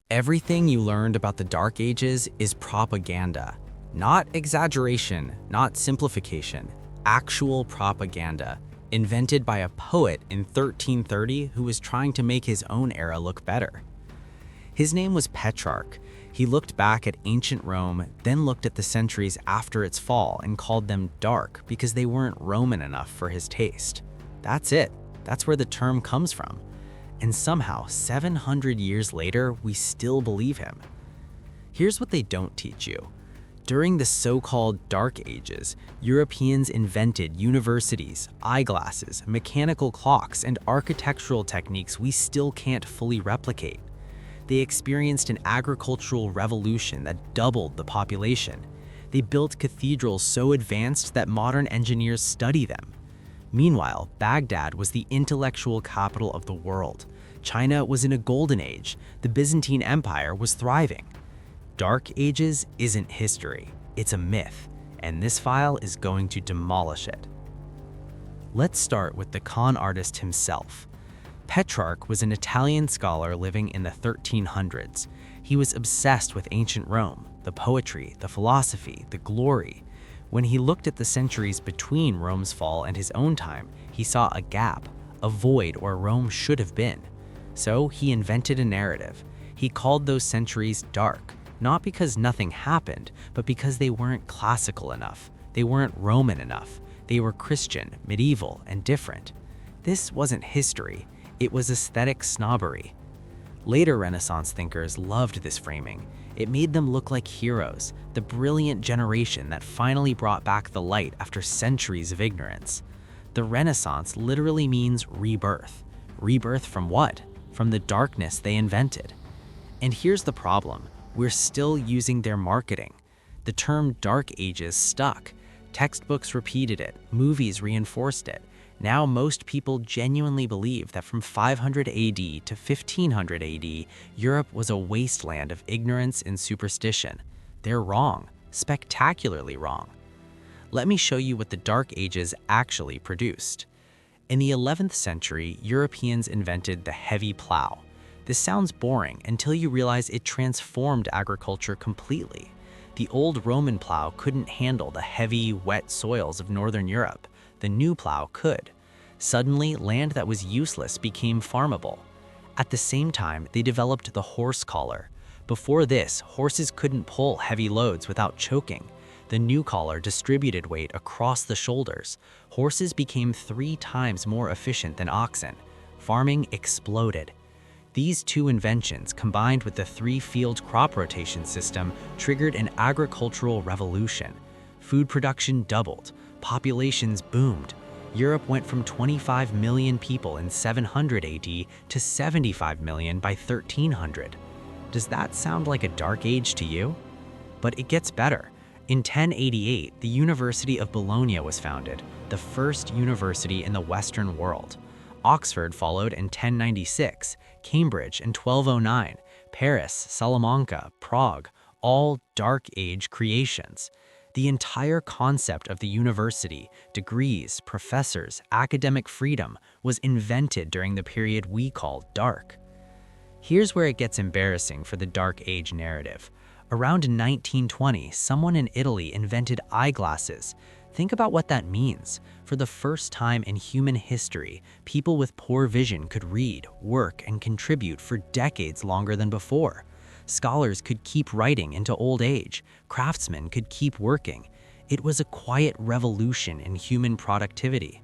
Everything you learned about the Dark Ages is propaganda. Not exaggeration, not simplification. Actual propaganda, invented by a poet in 1330 who was trying to make his own era look better. His name was Petrarch. He looked back at ancient Rome, then looked at the centuries after its fall and called them dark because they weren't Roman enough for his taste. That's it. That's where the term comes from. And somehow, 700 years later, we still believe him. Here's what they don't teach you. During the so-called Dark Ages, Europeans invented universities, eyeglasses, mechanical clocks, and architectural techniques we still can't fully replicate. They experienced an agricultural revolution that doubled the population. They built cathedrals so advanced that modern engineers study them. Meanwhile, Baghdad was the intellectual capital of the world. China was in a golden age. The Byzantine Empire was thriving. Dark Ages isn't history, it's a myth, and this file is going to demolish it. Let's start with the con artist himself. Petrarch was an Italian scholar living in the 1300s. He was obsessed with ancient Rome, the poetry, the philosophy, the glory. When he looked at the centuries between Rome's fall and his own time, he saw a gap, a void where Rome should have been. So he invented a narrative. He called those centuries dark, not because nothing happened, but because they weren't classical enough. They weren't Roman enough. They were Christian, medieval, and different. This wasn't history. It was aesthetic snobbery. Later Renaissance thinkers loved this framing. It made them look like heroes, the brilliant generation that finally brought back the light after centuries of ignorance. The Renaissance literally means rebirth. Rebirth from what? From the darkness they invented. And here's the problem. We're still using their marketing. The term Dark Ages stuck. Textbooks repeated it, movies reinforced it. Now most people genuinely believe that from 500 AD to 1500 AD, Europe was a wasteland of ignorance and superstition. They're wrong, spectacularly wrong. Let me show you what the Dark Ages actually produced. In the 11th century, Europeans invented the heavy plow. This sounds boring until you realize it transformed agriculture completely. The old Roman plow couldn't handle the heavy, wet soils of northern Europe. The new plow could. Suddenly, land that was useless became farmable. At the same time, they developed the horse collar. Before this, horses couldn't pull heavy loads without choking. The new collar distributed weight across the shoulders. Horses became 3 times more efficient than oxen. Farming exploded. These two inventions, combined with the 3-field crop rotation system, triggered an agricultural revolution. Food production doubled. Populations boomed. Europe went from 25 million people in 700 AD to 75 million by 1300. Does that sound like a dark age to you? But it gets better. In 1088, the University of Bologna was founded, the first university in the Western world. Oxford followed in 1096, Cambridge in 1209, Paris, Salamanca, Prague, all Dark Age creations. The entire concept of the university, degrees, professors, academic freedom was invented during the period we call dark. Here's where it gets embarrassing for the Dark Age narrative. Around 1920, someone in Italy invented eyeglasses. Think about what that means. For the first time in human history, people with poor vision could read, work, and contribute for decades longer than before. Scholars could keep writing into old age. Craftsmen could keep working. It was a quiet revolution in human productivity.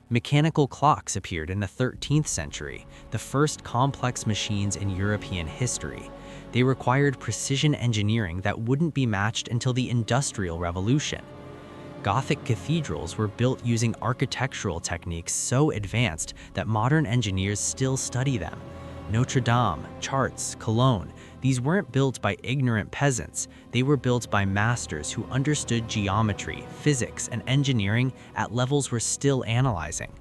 Mechanical clocks appeared in the 13th century, the first complex machines in European history. They required precision engineering that wouldn't be matched until the Industrial Revolution. Gothic cathedrals were built using architectural techniques so advanced that modern engineers still study them. Notre Dame, Chartres, Cologne, these weren't built by ignorant peasants. They were built by masters who understood geometry, physics, and engineering at levels we're still analyzing.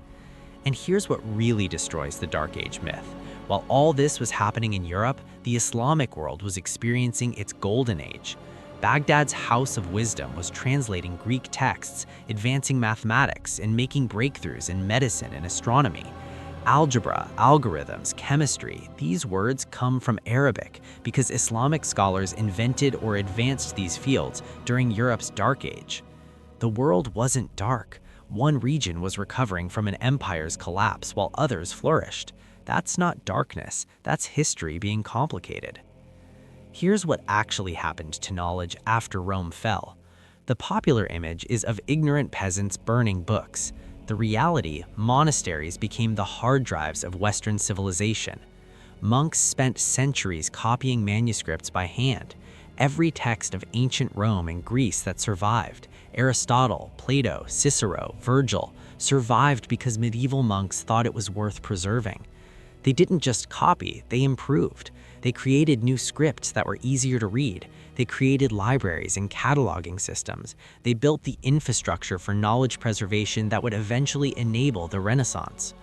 And here's what really destroys the Dark Age myth. While all this was happening in Europe, the Islamic world was experiencing its golden age. Baghdad's House of Wisdom was translating Greek texts, advancing mathematics, and making breakthroughs in medicine and astronomy. Algebra, algorithms, chemistry, these words come from Arabic because Islamic scholars invented or advanced these fields during Europe's Dark Age. The world wasn't dark. One region was recovering from an empire's collapse while others flourished. That's not darkness, that's history being complicated. Here's what actually happened to knowledge after Rome fell. The popular image is of ignorant peasants burning books. The reality, monasteries became the hard drives of Western civilization. Monks spent centuries copying manuscripts by hand. Every text of ancient Rome and Greece that survived, Aristotle, Plato, Cicero, Virgil, survived because medieval monks thought it was worth preserving. They didn't just copy, they improved. They created new scripts that were easier to read. They created libraries and cataloging systems. They built the infrastructure for knowledge preservation that would eventually enable the Renaissance.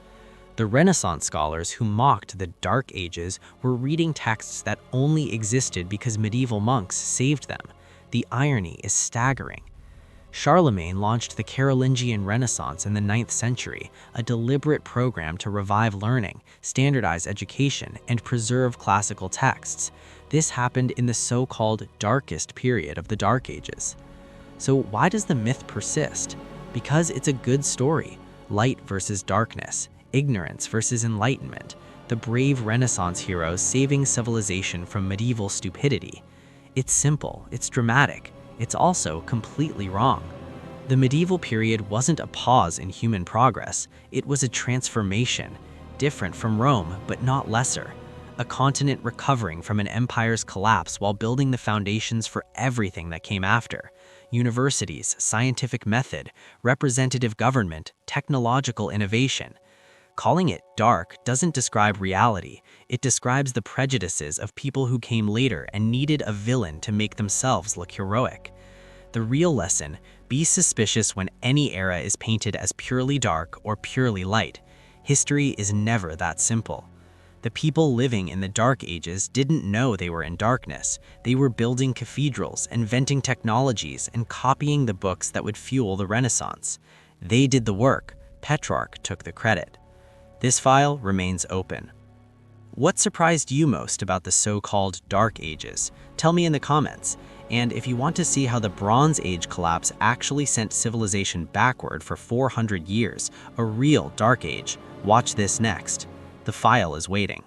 The Renaissance scholars who mocked the Dark Ages were reading texts that only existed because medieval monks saved them. The irony is staggering. Charlemagne launched the Carolingian Renaissance in the 9th century, a deliberate program to revive learning, standardize education, and preserve classical texts. This happened in the so-called darkest period of the Dark Ages. So why does the myth persist? Because it's a good story. Light versus darkness, ignorance versus enlightenment, the brave Renaissance heroes saving civilization from medieval stupidity. It's simple, it's dramatic. It's also completely wrong. The medieval period wasn't a pause in human progress, it was a transformation, different from Rome but not lesser. A continent recovering from an empire's collapse while building the foundations for everything that came after. Universities, scientific method, representative government, technological innovation. Calling it dark doesn't describe reality, it describes the prejudices of people who came later and needed a villain to make themselves look heroic. The real lesson, be suspicious when any era is painted as purely dark or purely light. History is never that simple. The people living in the Dark Ages didn't know they were in darkness. They were building cathedrals, inventing technologies, and copying the books that would fuel the Renaissance. They did the work, Petrarch took the credit. This file remains open. What surprised you most about the so-called Dark Ages? Tell me in the comments. And if you want to see how the Bronze Age collapse actually sent civilization backward for 400 years, a real Dark Age, watch this next. The file is waiting.